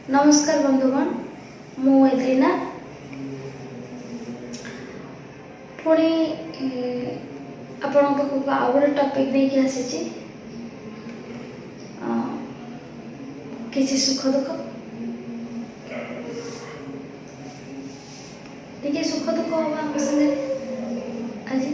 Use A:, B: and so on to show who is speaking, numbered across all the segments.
A: नमस्कार बंधुगण मु एलिना पुणी आपण पाखक आउ गोटे टॉपिक नहीं आसी किसी सुख दुख टे सुख दुख हम आम संगे आज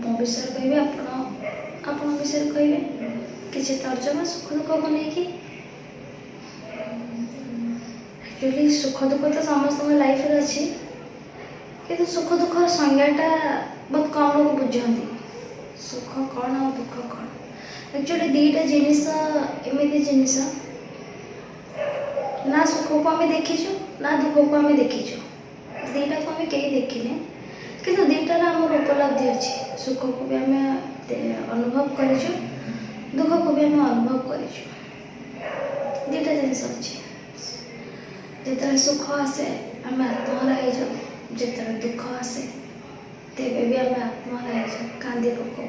A: मो विषय कहे आपण विषय कहे किसी तर्जमा सुख दुख को लेकिन एक्चुअली सुख दुख तो समस्त लाइफ रे अच्छी कि सुख दुख संज्ञाटा बहुत कम लोग बुझाती सुख कौन और दुख कौन एक्चुअली दीटा जिनिस एमती जिनिस ना सुख को आम देखीचु ना दुख को आम देखीचु दीटा को आम कहीं देखने कि दीटार आम उपलब्धि अच्छी सुख को भी आम अनुभव करूँ दुख को भी आम अनुभव करूँ दीटा जिनिस अच्छी जिते सुख आसे आम आत्महरा हो जाऊ जिते दुख आसे तेबे भी आम आत्महरा हो जाऊ कांदी पकाऊ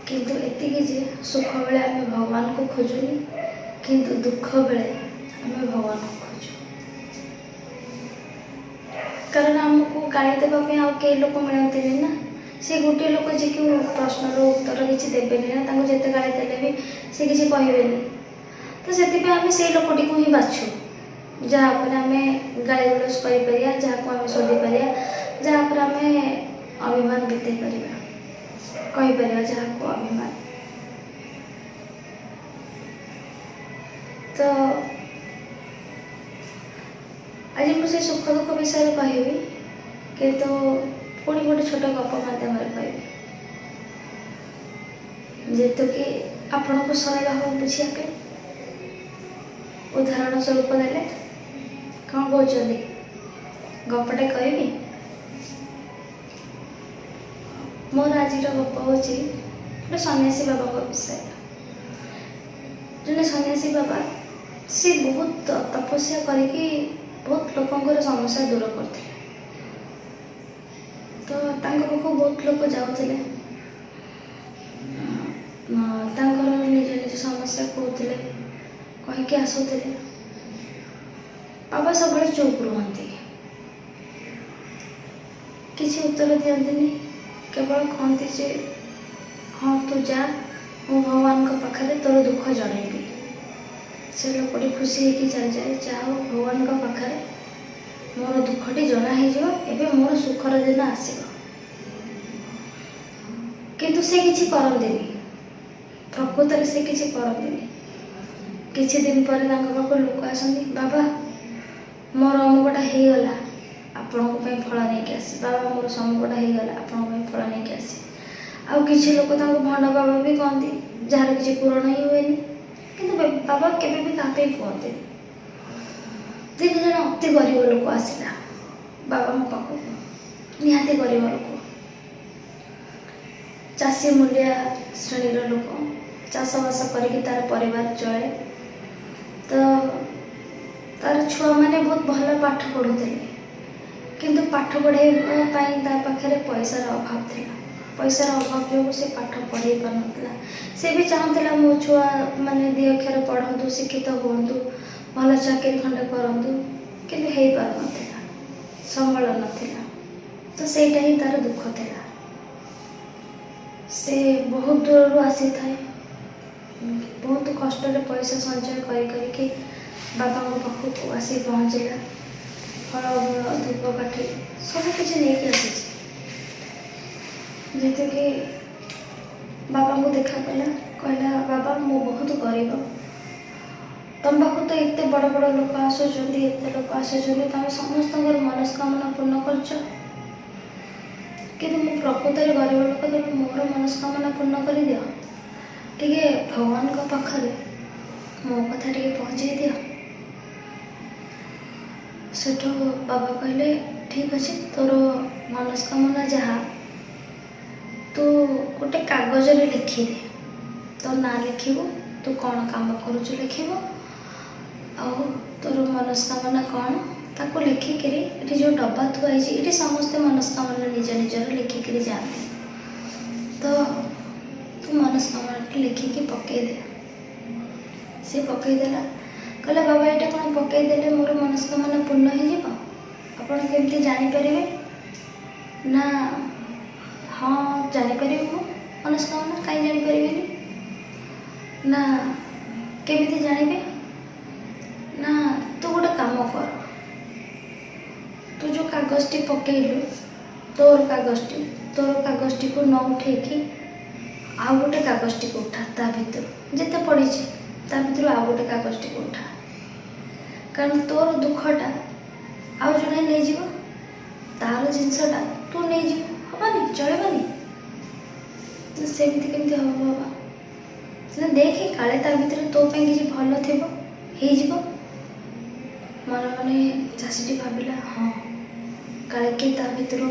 A: किंतु एति जे सुख बेले आम भगवान को खोजुनी किंतु दुख बेले आम भगवान को खोजु कारण आमको गाड़ी देवाई आ कई लोक मिलते ना से गोटे लोक जी कि प्रश्नर उत्तर किसी देवेनि ना जिते गाड़ी देले भी से किसी कहबेनि तो से आम से लोकटी को ही बाछु जहाँपर आम गाड़ी गुलस कर जहाँ को आम शोधी पार जहाँपर आम अभिमान बीते कहीपर जहाँ को अभिमान तो आज मुझे सुख दुख विषय कहबी किंतु पुणी गोटे छोट गप मध्यम कह जेतु कि आपण को सरल हम बुझापे उदाहरण स्वरूप देले कौन कहते गपटे कहबी मोर आज गप हूँ गोटे सन्यासी बाबा विषय जो सन्यासी बाबा सी बहुत तपस्या करके बहुत लोकंर समस्या दूर करते तो पाख बहुत लोग जाऊे निज निज समस्या कहते कहीकि आसुले बाबा सब चुप रुहति किसी उत्तर दिखती केवल कहते जे हाँ तू जा मु भगवान पाखे तोर दुख जनइबी से लोकटी खुशी होकर चल जाए जाओ भगवान पाखे मोर दुखटी जना हो मोर सुखर दिन आसब किंतु से किसी करते प्रकृत से किसी करते किसी दिन पर पाख लोक आसती बाबा मोर अमुकटा होगला आपण फल नहीं आसी बाबा मोर समूकटा होगला आपण फल नहीं आसी आउ किसी लोक भंड बाबा भी कहती जार किसी पूरण ही हुए कि बाबा केवे भी क्या कहते दिन जन अति गरीब लोक आसला बाबा मो पाख निहाती गरीब लोक चाषी मूलिया श्रेणीर लोक चाषबास करके तार परिवार चले तो तार छुआ मैंने बहुत भल पाठ पढ़ुते किंतु पाठ पढ़ाई पाखे पैसार अभाव था पैसार अभाव जो से पाठ पढ़े पारा से भी चाहूला मो छुआ मैंने दी अक्षर पढ़ु शिक्षित हूँ भल चाकरी खंडे करूँ कि हो पार ना संबल नाला तो सेटा ही तार दुख था से बहुत दूर आसी था बहुत कष्ट पैसा संचय करके बाबा पाखक आसी पहुँचला फल मूल धूपकाठी सब किसी नहीं आसी जीते कि बाबा को देखा कहला बाबा मु बहुत गरीब तुम पाक तो एत बड़ बड़ लोक आसुँच लोक आसुँच तुम समस्त मनस्कामना पूर्ण कर कि मु प्रकृत गरीब लोक तुम मोर मनस्कामना पूर्ण कर दियो टे भगवान पाखे मो कथा टे पहुँचे दि सेठू बाबा कहले ठीक अच्छे तोर मनस्कामना जहाँ तू गोटे कागज लिखिदे तो ना लिखु तू कौन कम करुचु लिखब आ तोर मनस्कामना कौन ताको लिखिकी ये जो डब्बा थुआई ये समस्ते मनस्कामना निज निजर लिखिकी जाते तो तू मनस्कामना लिखिकी पकईदे ସେ ପକାଇଦେଲା। କହିଲା ବାବା ଏଇଟା କ'ଣ ପକାଇଦେଲେ ମୋର ମନସ୍କାମନା ପୂର୍ଣ୍ଣ ହେଇଯିବ? ଆପଣ କେମିତି ଜାଣିପାରିବେ? ନା ହଁ ଜାଣିପାରିବି ମୁଁ ମନସ୍କାମନା, କାହିଁ ଜାଣିପାରିବିନି? ନା କେମିତି ଜାଣିବେ? ନା ତୁ ଗୋଟେ କାମ କର, ତୁ ଯେଉଁ କାଗଜଟି ପକେଇଲୁ ତୋର କାଗଜଟିକୁ ନ ଉଠେଇକି ଆଉ ଗୋଟେ କାଗଜଟିକୁ ଉଠା, ତା ଭିତରୁ ଯେତେ ପଡ଼ିଛି ତା ଭିତରୁ ଆଉ ଗୋଟେ କାଗଜଟିକୁ ଉଠା। କାରଣ ତୋର ଦୁଃଖଟା ଆଉ ଜଣେ ନେଇଯିବ, ତାର ଜିନିଷଟା ତୁ ନେଇଯିବୁ, ହବନି, ଚଳିବନି। ସେମିତି କେମିତି ହବ ବାବା? ନା ଦେଖେ କାଳେ ତା ଭିତରେ ତୋ ପାଇଁ କିଛି ଭଲ ଥିବ, ହେଇଯିବ। ମନେ ମନେ ଚାଷୀଟି ଭାବିଲା, ହଁ କାଳେ କିଏ ତା ଭିତରୁ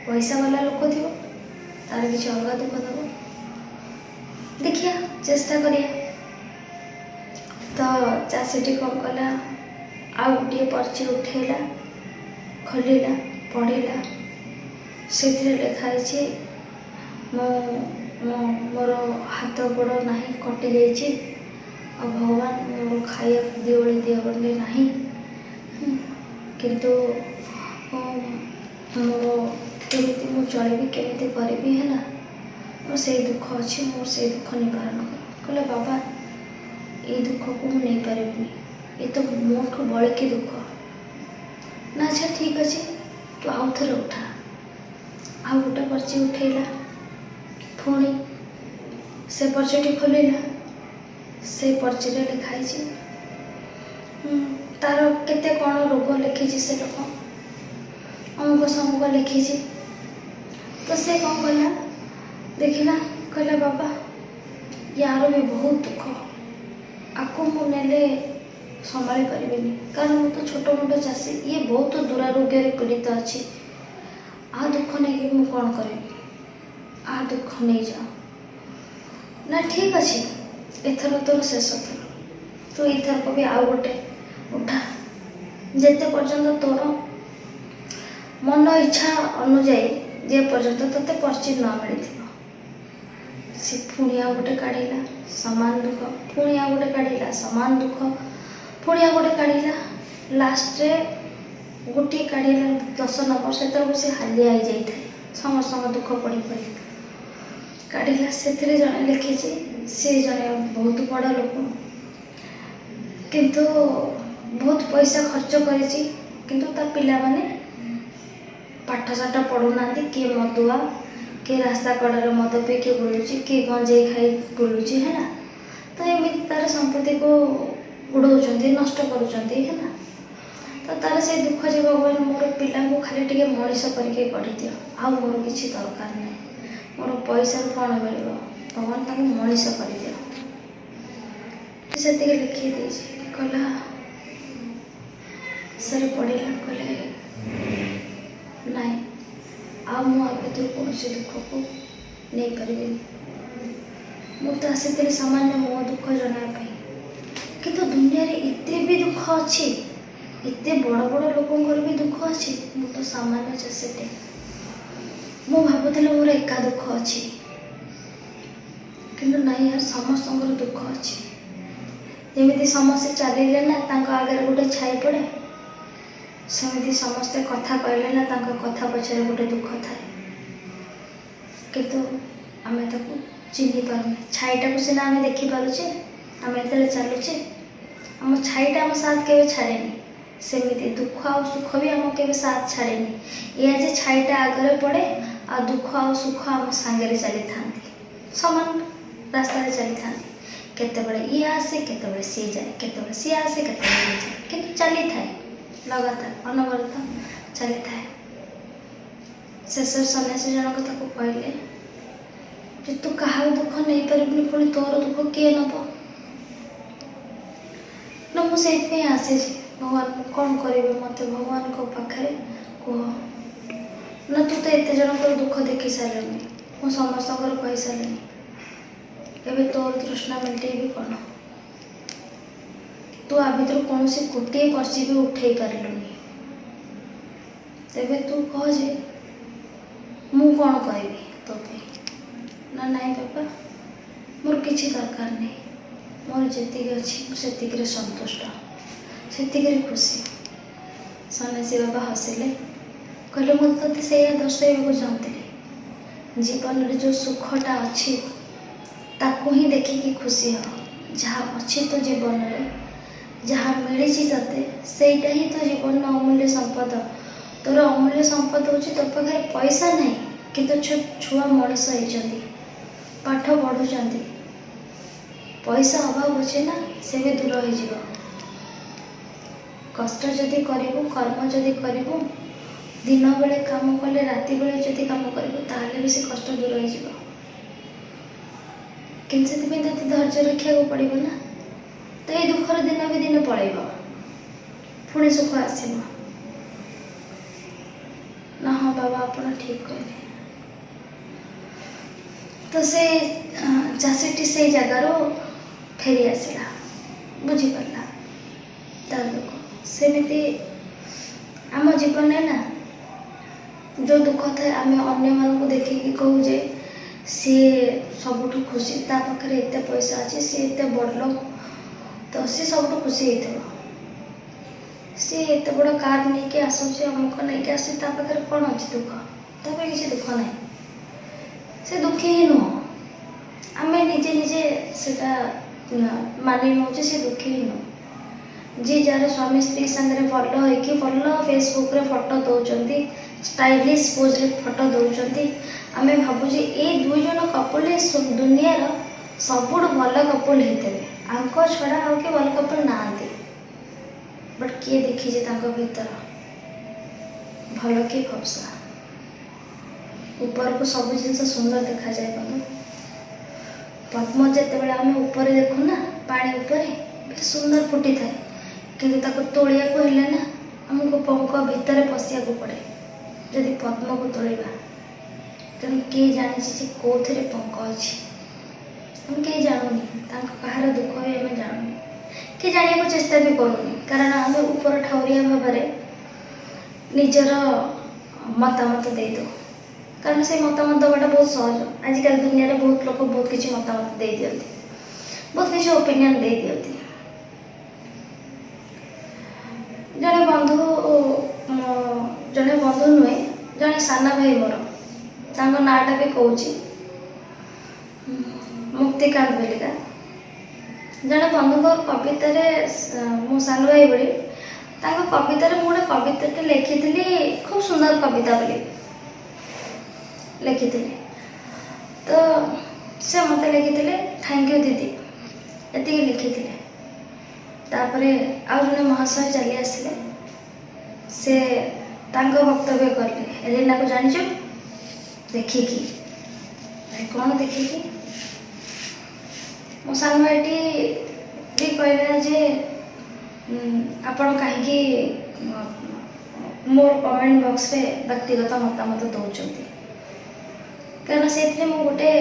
A: ପଇସା ବାଲା ଲୋକ ଥିବ, ତାର କିଛି ଅଲଗା ଦୁଃଖ ଦେବ। ଦେଖିବା, ଚେଷ୍ଟା କରିବା। ତ ଚାଷୀଟି କ'ଣ କଲା, ଆଉ ଗୋଟିଏ ପର୍ଚି ଉଠେଇଲା, ଖୋଲିଲା, ପଢ଼ିଲା। ସେଥିରେ ଲେଖା ହେଇଛି, ମୋର ହାତ ଗୋଡ଼ ନାହିଁ, କଟିଯାଇଛି, ଆଉ ଭଗବାନ ମୋର ଖାଇବାକୁ ଦିଅ ବୋଲି ନାହିଁ, କିନ୍ତୁ ମୋର କେମିତି ମୁଁ ଚଳିବି, କେମିତି କରିବି, ହେଲା ମୋର ସେଇ ଦୁଃଖ ଅଛି, ମୋର ସେଇ ଦୁଃଖ ନିବାରଣ କର। କହିଲେ ବାବା ଏଇ ଦୁଃଖକୁ ମୁଁ ନେଇପାରିବିନି, ଏ ତ ମୋଠୁ ବଳିକି ଦୁଃଖ। ନା ଆଚ୍ଛା ଠିକ୍ ଅଛି, ତୁ ଆଉ ଥରେ ଉଠା। ଆଉ ଗୋଟେ ପର୍ଚି ଉଠେଇଲା, ପୁଣି ସେ ପର୍ଚିଟି ଖୋଲିଲା। ସେ ପର୍ଚିରେ ଲେଖା ହେଇଛି, ତାର କେତେ କ'ଣ ରୋଗ ଲେଖିଛି, ସେ ଲୋକ ଅମୁକ ସମୁକ ଲେଖିଛି। ତ ସେ କ'ଣ କଲା, ଦେଖିଲା, କହିଲା ବାବା ୟାର ବି ବହୁତ ଦୁଃଖ, ଆକୁ ମୁଁ ନେଲେ ସମ୍ଭାଳି ପାରିବିନି, କାରଣ ମୁଁ ତ ଛୋଟ ମୋଟ ଚାଷୀ, ଇଏ ବହୁତ ଦୁରାରୋଗ୍ୟରେ ପୀଡ଼ିତ ଅଛି। ଆ ଦୁଃଖ ନେଇକି ମୁଁ କ'ଣ କରିବି? ଆ ଦୁଃଖ ନେଇଯାଅ। ନା ଠିକ୍ ଅଛି, ଏଥର ତୋର ଶେଷ ଥର, ତୁ ଏଥରକ ବି ଆଉ ଗୋଟେ ଉଠା, ଯେତେ ପର୍ଯ୍ୟନ୍ତ ତୋର ମନ ଇଚ୍ଛା ଅନୁଯାୟୀ ଯେ ପର୍ଯ୍ୟନ୍ତ ତୋତେ ପର୍ଚି ନ ମିଳିଥିବ। ସେ ପୁଣି ଆଉ ଗୋଟେ କାଢ଼ିଲା, ସମାନ ଦୁଃଖ, ପୁଣି ଆଉ ଗୋଟେ କାଢ଼ିଲା, ସମାନ ଦୁଃଖ, ପୁଣି ଆଉ ଗୋଟେ କାଢ଼ିଲା। ଲାଷ୍ଟରେ ଗୋଟିଏ କାଢ଼ିଲା 10 ନମ୍ବର, ସେତେବେଳକୁ ସେ ହାଲିଆ ହେଇଯାଇଥାଏ ସମସ୍ତଙ୍କ ଦୁଃଖ ପଡ଼ି ପଡ଼ି। କାଢ଼ିଲା, ସେଥିରେ ଜଣେ ଲେଖିଛି, ସେ ଜଣେ ବହୁତ ବଡ଼ ଲୋକ, କିନ୍ତୁ ବହୁତ ପଇସା ଖର୍ଚ୍ଚ କରିଛି, କିନ୍ତୁ ତା ପିଲାମାନେ ପାଠଶାଠ ପଢ଼ୁନାହାନ୍ତି, କିଏ ମଦୁଆ, କିଏ ରାସ୍ତା କଡ଼ରେ ମଦ ପିଇକି ବୁଲୁଛି, କିଏ ଗଞ୍ଜେଇ ଖାଇ ବୁଲୁଛି, ହେଲା। ତ ଏମିତି ତାର ସମ୍ପତ୍ତିକୁ ଉଡ଼ଉଛନ୍ତି, ନଷ୍ଟ କରୁଛନ୍ତି, ହେଲା। ତ ତାର ସେଇ ଦୁଃଖ ଯେ ଭଗବାନ ମୋର ପିଲାଙ୍କୁ ଖାଲି ଟିକେ ମଣିଷ କରିକି ଗଢ଼ିଦିଅ, ଆଉ ମୋର କିଛି ଦରକାର ନାହିଁ, ମୋର ପଇସାରୁ କ'ଣ ମିଳିବ, ଭଗବାନ ତାଙ୍କୁ ମଣିଷ କରିଦିଅ। ସେତିକି ଲେଖି ଦେଇଛି। କହିଲା, ସେରେ ପଡ଼ିଲା, କହିଲେ ନାଇଁ, ଆଉ ମୁଁ ଆ ଭିତରୁ କୌଣସି ଦୁଃଖକୁ ନେଇପାରିବିନି। ମୁଁ ତ ଆସିଥିଲି ସାମାନ୍ୟ ମୋ ଦୁଃଖ ଜଣାଇବା ପାଇଁ, କିନ୍ତୁ ଦୁନିଆରେ ଏତେ ବି ଦୁଃଖ ଅଛି, ଏତେ ବଡ଼ ବଡ଼ ଲୋକଙ୍କର ବି ଦୁଃଖ ଅଛି। ମୁଁ ତ ସାମାନ୍ୟ ଚାଷୀଟେ, ମୁଁ ଭାବୁଥିଲି ମୋର ଏକା ଦୁଃଖ ଅଛି, କିନ୍ତୁ ନାଇଁ, ସମସ୍ତଙ୍କର ଦୁଃଖ ଅଛି। ଯେମିତି ସମସ୍ତେ ଚାଲିଲେ ନା ତାଙ୍କ ଆଗରେ ଗୋଟେ ଛାଇ ପଡ଼େ, ସେମିତି ସମସ୍ତେ କଥା କହିଲେ ନା ତାଙ୍କ କଥା ପଛରେ ଗୋଟେ ଦୁଃଖ ଥାଏ, କିନ୍ତୁ ଆମେ ତାକୁ ଚିହ୍ନି ପାରୁନେ। ଛାଇଟାକୁ ସିନା ଆମେ ଦେଖିପାରୁଛେ, ଆମେ ଯେତେବେଳେ ଚାଲୁଛେ ଆମ ଛାଇଟା ଆମ ସାଥ କେବେ ଛାଡ଼େନି, ସେମିତି ଦୁଃଖ ଆଉ ସୁଖ ବି ଆମକୁ କେବେ ସାଥ ଛାଡ଼େନି। ଏଇଆ ଯେ ଛାଇଟା ଆଗରେ ପଡ଼େ ଆଉ ଦୁଃଖ ଆଉ ସୁଖ ଆମ ସାଙ୍ଗରେ ଚାଲିଥାନ୍ତି, ସମାନ ରାସ୍ତାରେ ଚାଲିଥାନ୍ତି। କେତେବେଳେ ଇଏ ଆସେ, କେତେବେଳେ ସିଏ ଯାଏ, କେତେବେଳେ ସିଏ ଆସେ, କେତେବେଳେ ଇଏ ଯାଏ, କିନ୍ତୁ ଚାଲିଥାଏ, ଲଗାତାର ଅନବରତ ଚାଲିଥାଏ। ଶେଷରେ ସନ୍ନ୍ୟାସୀ ଜଣକ ତାକୁ କହିଲେ ଯେ ତୁ କାହାର ଦୁଃଖ ନେଇପାରିବୁନି, ପୁଣି ତୋର ଦୁଃଖ କିଏ ନେବ? ନା ମୁଁ ସେଇଥିପାଇଁ ଆସିଛି, ଭଗବାନ ମୁଁ କ'ଣ କରିବି, ମୋତେ ଭଗବାନଙ୍କ ପାଖରେ କୁହ। ନା ତୁ ତ ଏତେ ଜଣଙ୍କର ଦୁଃଖ ଦେଖି ସାରିଲୁଣି, ମୁଁ ସମସ୍ତଙ୍କର କହିସାରିଲିଣି, ଏବେ ତୋର ତୃଷ୍ଣା ମେଣ୍ଟେଇବି କ'ଣ? ତୁ ଆ ଭିତରୁ କୌଣସି ଗୋଟିଏ ପର୍ଚି ବି ଉଠେଇ ପାରିଲୁନି, ତେବେ ତୁ କହ ଯେ ମୁଁ କ'ଣ କରିବି ତୋ ପାଇଁ? ନା ନାଇଁ ବାବା, ମୋର କିଛି ଦରକାର ନାହିଁ, मोर जेतिक अच्छी सेतिक संतुष्ट सेतिक खुशी। सन्यासी बाबा हसिले कहले मुझे से दर्शाइबा चाहूली जीवन में जो सुखटा अच्छी ताकू ही देखिकी खुशी हो जहाँ अच्छी तो जीवन में जहाँ मिली ते सेटा ही तो जीवन अमूल्य संपद। तोर अमूल्य संपद हूँ तो पाखे पैसा नहीं किंतु छुआ मनीष होती पाठ पढ़ुंट पैसा अभाव अच्छे ना से भी दूर हो कष्ट जदि करूँ कर्म जदि करूँ दिन बेले काम कले राति बेले जदि काम करूँ ताहले भी से कष्ट दूर हो कि से धैर्य रखा पड़ो ना। तो ये दुखर दिन भी दिन पलैब पुणी सुख आसब ना। हाँ बाबा आप ठीक कहले। तो से चाषीटी से जगार फेरी आसला बुझीपारा तार दुख सेमती आम जीवन है ना जो दुख थाए आम अन्य मानक देखिकी कहूजे सी सबुठ खुशी ता पाखे एत पैसा अच्छे सी एत बड़ लोक तो सी सबुठ खुशी हो सी एत बड़ कार नहीं कि आसूसी अमुक नहीं कि आस पाखे कौन अच्छे दुख तापर किसी दुख ना से दुखी ही नुह आम निजे निजे से मानि नौ से दुखी ही नुह। जी जार स्वामी स्त्री सागर भल हो फेसबुक रे फोटो दौरान स्टाइलिश पोज रे फोटो दौरान आम भावुचे ये दुई जन कपल दुनियार सबुठ भल कपल होते आंक छड़ा आउ कि भल कपल ना बट किए देखीजे भीतर भल कि फपसा ऊपर को सब जिन सुंदर देखा जाए बंधु पद्म जिते बड़े आम ऊपर देखु ना पानी ऊपर सुंदर फुटी थाए कि तोलिया को हेले ना आमको पंख भितर पशिया को पड़े जदि पद्म को तोड़वा तेणु किए जानी कौ थे पंख अच्छी हम कहीं जानूनी कहार दुख भी आम जानूनी कि जाना चेष्टा भी करूनी कारण आम ऊपर ठाउरिया भाव निजर मतामत दे दो कारण से मतामत दवाटा बहुत सहज आजिकल दुनिया रे बहुत लोग बहुत किसी मतामत दे दियंती बहुत किसी ओपिनियन दे दियंती। जड़े बंधु नुहे जड़े साना भाई मोर नाटा भी कौच मुक्तिकांत बेलिका जड़े बंधु कवितार मो सान भाई बड़ी कवितार मुझे कविता लिखी खूब सुंदर कविता बोली लिखी तो से मत लिखी थैंक यू दीदी ये लिखी तापर आउ जड़े महाशय चली आसिले से वक्तव्य कले रीना को जानी देखिकी कौन देखिकी मो सान भाईटी भी कहला जे आपण कहीं मोर कमेंट बॉक्स रे व्यक्तिगत मतामत दौरान कारण से गोटे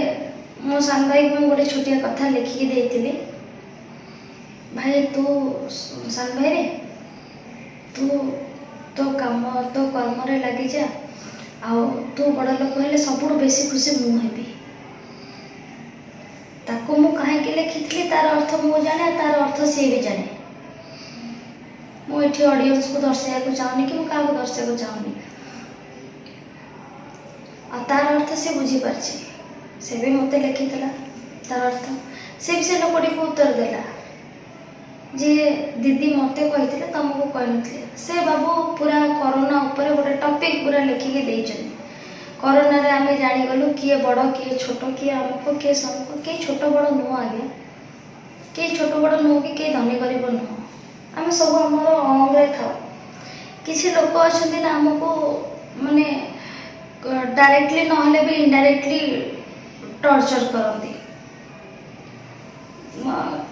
A: मो सान भाई को गोटे छोटिया कथा लिखिकी देती भाई तू सान भाई रे तू तो काम तो कर्म रे लगी जा आउ तू बड़ लोक हेले सबुठ बेसी खुशी मुझे ताको मु कहीं लिखी तार अर्थ मु जाने तार अर्थ सी भी जाने मुझे ऑडियंस को दर्शाइक चाहूनी कि क्या दर्शाइक चाहूनी तार अर्थ से बुझीपार से भी मत लिखी तार अर्थ से भी से लोकटी को उत्तर देला जे दीदी मत कही तुमको कही से बाबू पूरा कोरोना उपर गोटे टॉपिक पूरा लिखिकी देइछन कोरोना रे आमे जानी गलु किए बड़ किए छोट किए आमको किए समको किए छोट बड़ नुह आगे किए छोट बड़ नुह कि किए धनी गरीब नुह आम सब आमर अंगे था किसी लोक अच्छा ना आमको माने डायरेक्टली नहले भी इनडायरेक्टली टॉर्चर करती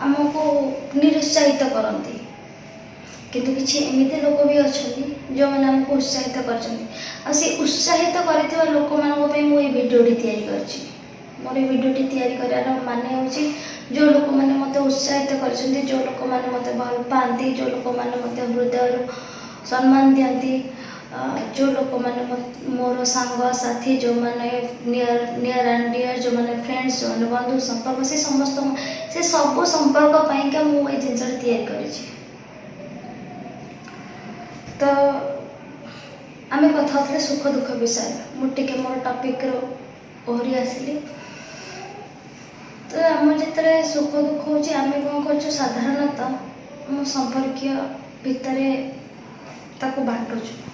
A: आमको निरुत्साहित करती किंतु किसी एमती लोक भी अच्छा जो मैंने आमको उत्साहित कर उत्साहित कर लोक मानी मुझे भिडटी तैयारी मोर भिडटी तैयारी माने हूँ जो लोक मैंने मत उत्साहित कर जो लोक मैंने मत भल पाती जो लोक मैंने मत हृदय सम्मान दिखती जो लोक मैंने मोर सांग साथी जो मैंने नियर एंड डियर जो मैंने फ्रेंड्स जो मैंने बंधु संपर्क से समस्त से सब संपर्क पाइंका मुझे जिनस तैयारी तो आम कथा होते सुख दुख विषय मुझे मोर टॉपिक ओहरी आसली तो आम जिते सुख दुख हो आम कौन कर साधारणतः आम संपर्कीय भितर ताको बांटुचु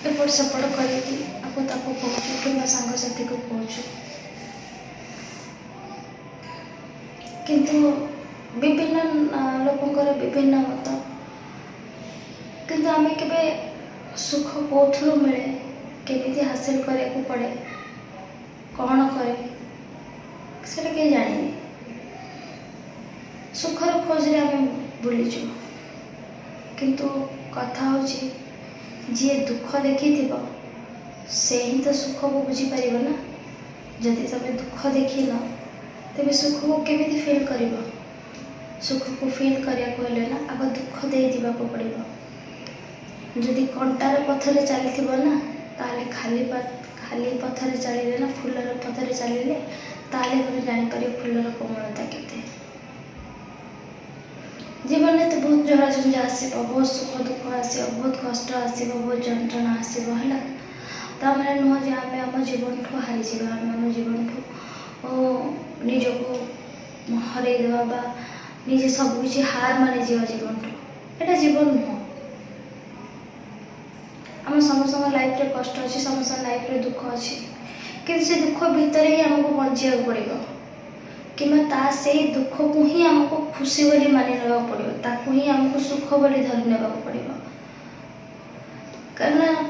A: एपट सेपट करके कहूँ कि सांगसाथी को कहूँ किंतु विभिन्न लोकंर विभिन्न मत किंतु आम के सुख कौथु मिले केमी हासिल करने को पड़े कौन करे से कहीं जानी सुखर खोज आम बुलीचु किंतु कथा हूँ जी दुख देखी से ही तो सुख को बुझीपर ना जदि तुम दुख देख न तेज सुख को केमी फिल कर सुख को फिल करने ना आग दुख दे जावाक पड़ो जदि कंटार पथरे चली ना ताले खाली पथरे चलिए ना फुलर पथरे चलिए ताले तुम जापर फुलर कोमलता केते जीवन में तो बहुत झड़ा झंझा आसो बहुत सुख दुख आसो बहुत कष्ट आसो बहुत जंत्रणा आसो है तामें नुह जे आम आम जीवन ठू हारी जा आम जीवन ठू निजक हरईदेवा निजे सबकि हार मानी जा जीवन ठू एटा जीवन नुह आम समस्त लाइफ रे कष्ट अच्छी समस्त लाइफ रे दुख अच्छी कि से दुख भितर ही आमको बचा पड़ो कि से दुख को ही आमको खुशी बोली मानि ना पड़ो ताकू ही आमको सुख बोली धरी ना पड़ो कारण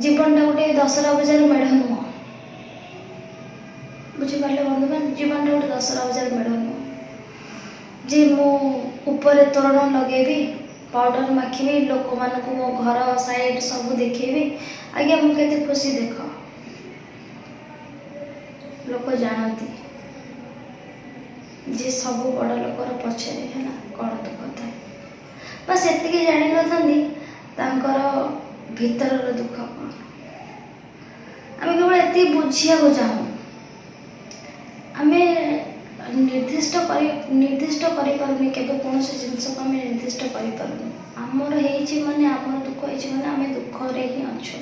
A: जीवनटा गोटे दशहरा बजार मेढ़ नुह बुझीपारे बंधु मान जीवनटा गोटे दशहरा बजार मेढ़ नुह जे मु ऊपर तोरण लगेबी पाउडर माखी लोक मान मो घर साइड सब देखेबी आज्ञा मुझे खुशी देख लोक जानती जे सब बड़ लोकर पछे है कौन दुख था बस एति जान ना भीतर दुख कौन आम केवल ये बुझा चाहूँ आम निर्दिष्ट करें केवे कौन जिनस को आम निर्दिष्ट करें आमर होने आम दुख होने आम दुख रे ही अच्छु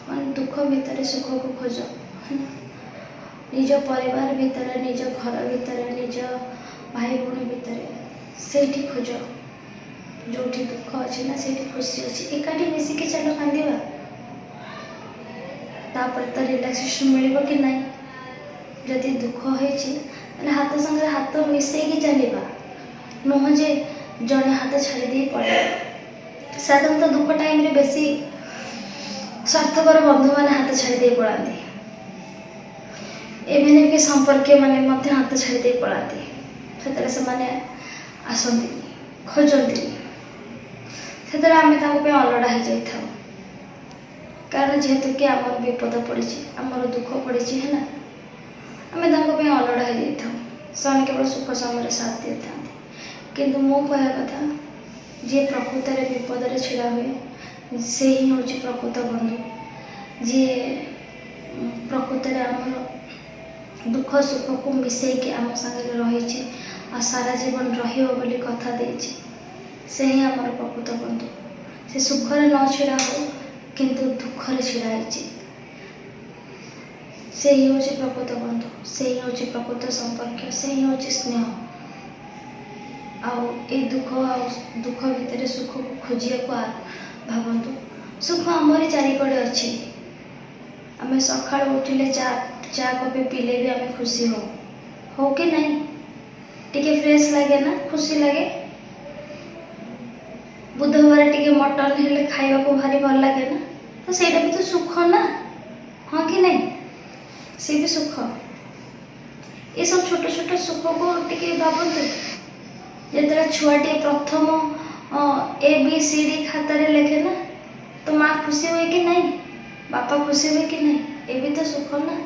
A: मान दुख भितर सुख को खोज है निज परिवार भितर निज घर भितर निज भाई भौणी भितर से खोज जो दुख अच्छी ना से खुशी अच्छी एकाठी मिसिकी चल कांदा तापर तो रिलैक्सेशन मिल कि ना जदि दुख होती हाथ संगे हाथ मिसेकी चलवा नुह जे जड़े हाथ छाड़ी पड़े साधारणतः दुख टाइम रे बेसी स्वार्थकर बंधु मैंने हाथ छाड़ी पड़ाती एवं भी संपर्क मैंने हाथ छाड़ी पड़ाती से आसती खोजती से आम अलड़ा हो जाता कारण जेहेतु कि आम विपद पड़ी आमर दुख पड़ी है ना आम अलड़ा हो जाता से केवल सुख समय साथ दे था किंतु मो कह कथा जी प्रकृत विपद छिड़ा हुए से ही हूँ प्रकृत बंधु जी प्रकृत आम दुख सुख को मिसेकी आम सागर रही सारा जीवन रही कथा देछि से ही आमर प्रकृत बंधु से सुखरे न छिड़ा हो किंतु दुखरे छिड़ा से ही हूँ प्रकृत बंधु से ही हूँ प्रकृत संपर्क से ही हूँ स्नेह दुख दुख भितर सुख को खोजिया भावतु सुख आमरी चारिकड़े अच्छी आम सका उठिले चा कपे पीले भी आम खुशी हो कि नहीं टिके फ्रेश लगे ना खुशी लगे बुधवार टिके मटन हेले खाइबा को भारी भल लगे ना तो सेटा भी तो सुख ना हाँ कि नहीं से भी सुख ये सब छोट छोट सुख को टिके भावतु जो छुआटे प्रथम ABCD खातार लिखे ना तो माँ खुशी हुए कि नहीं बापा खुशी हुए कि नहीं ये भी तो सुख ना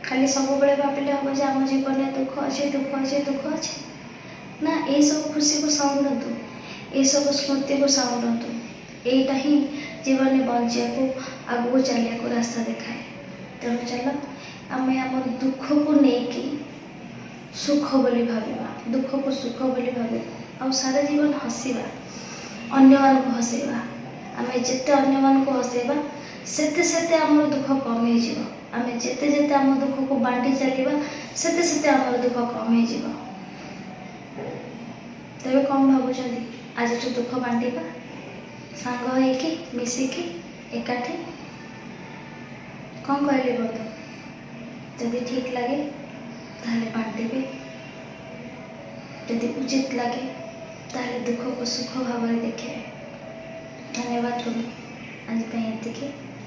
A: खाली सब बड़े भाविले हम जे आम जीवन में दुख अच्छे दुख अच्छे दुख अच्छे ना ये सब खुशी को साउंडतु ये सब स्मृति को साउंडतु एटा ही जीवन बंचा को आगू चलिया रास्ता देखाए। तेणु चल आम आम दुख को लेकिन सुख बोली भाविबा, दुख को सुख बोली भाविबा आ सारा जीवन हसवा, अन्य मान को हसैबा। आम जिते अन्य मान को हसैबा सेते सेते आम दुख कम हो। आम जिते जिते आम दुख को बांटी चलवा सेते सेते आम दुख कम हो। तेरे कौन भावुं आज दुख बांटा सांग होइकी मिसिकी एकाठी कौन कहले बंधु जदि ठीक लगे ताहले बांटे, जदि उचित लगे ताहले दुख को सुख भाव देखे। धन्यवाद तुम्हें आज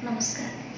A: नमस्कार।